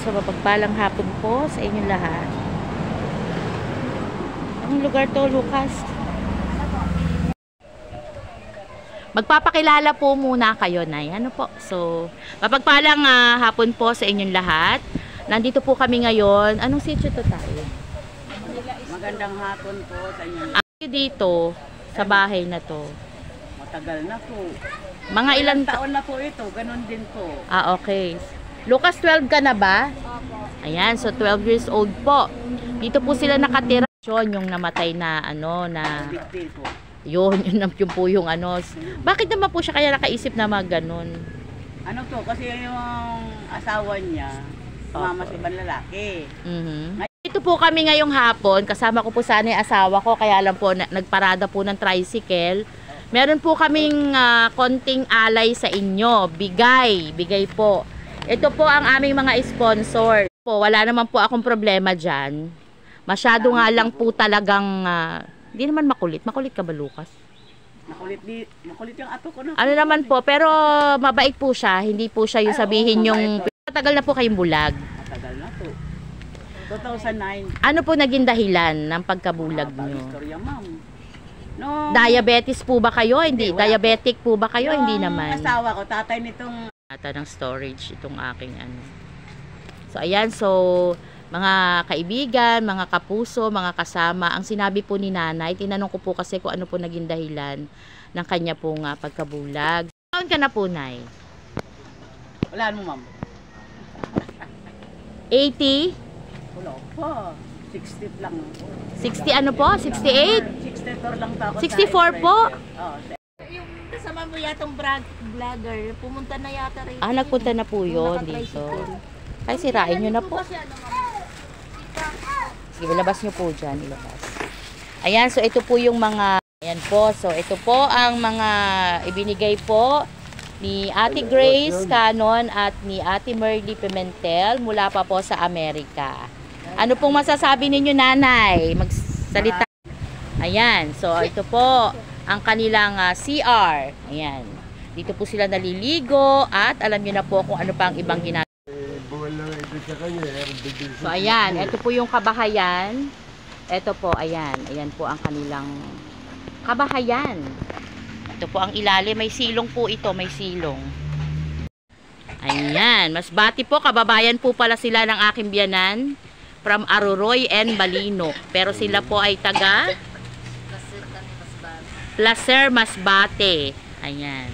So, mapagpalang hapon po sa inyong lahat. Ang lugar to, Lucas? Magpapakilala po muna kayo, Nay. Ano po? So, mapagpalang hapon po sa inyong lahat. Nandito po kami ngayon. Anong sitio to tayo? Magandang hapon po sa inyong Dito, sa bahay na to. matagal na po. Mga ilang taon na po ito, ganun din po. Okay. Lucas, 12 ka na ba? Ayan, so 12 years old po. Dito po sila nakatira. Yung namatay na Bigtil po. Yun po yung Bakit naman po siya kaya nakaisip na ganun? Ano to, kasi yung asawa niya, sumama sa ibang lalaki. Dito po kami ngayong hapon, kasama ko po sana yung asawa ko, kaya lang po nagparada po ng tricycle. Meron po kaming konting alay sa inyo, bigay po. Ito po ang aming mga sponsor. Wala naman po akong problema dyan. Masyado nga lang po talagang, hindi naman makulit. Makulit ka ba, Lucas? Makulit yung ato ko na. Ano naman po, pero mabait po siya. Hindi po siya yung sabihin yung... Matagal na po kayong bulag. Matagal na po. 2009. Ano po naging dahilan ng pagkabulag nyo? Istorya, ma'am. No, Diabetes po ba kayo? Hindi. Diabetic po ba kayo? Hindi naman. Asawa ko, tatay nitong... Ng storage itong aking So ayan, so mga kaibigan, mga kapuso, mga kasama, ang sinabi po ni nanay, tinanong ko po kasi kung ano po naging dahilan ng kanya pong pagkabulag. Taon ka na po, Nay? Wala mo, ma'am. 80? Wala po. 60 lang po. 60 ano po? 68? 64 lang pa ako. 64 po? Oo. Yung kasama mo yatang vlogger, pumunta na yata rin. Nagpunta na po yun dito. Ay, sirain nyo na po. Sige, ilabas nyo po dyan. Ilabas. Ayan, so ito po yung mga... Ayan po, so ito po ang mga ibinigay po ni Ate Grace Canon at ni Ate Merly Pimentel mula pa po sa Amerika. Ano pong masasabi ninyo, nanay? Magsalita. Ayan, so ito po ang kanilang CR. Ayan. Dito po sila naliligo at alam niyo na po kung ano pa ang ibang ginagawa. So ayan, ito po yung kabahayan. Ito po, ayan. Ayan po ang kanilang kabahayan. Ito po ang ilalim. May silong po ito, may silong. Ayan, Masbate po. Kababayan po pala sila ng aking biyanan. From Aroroy and Balino. Pero sila po ay taga Placer, Masbate. Ayan.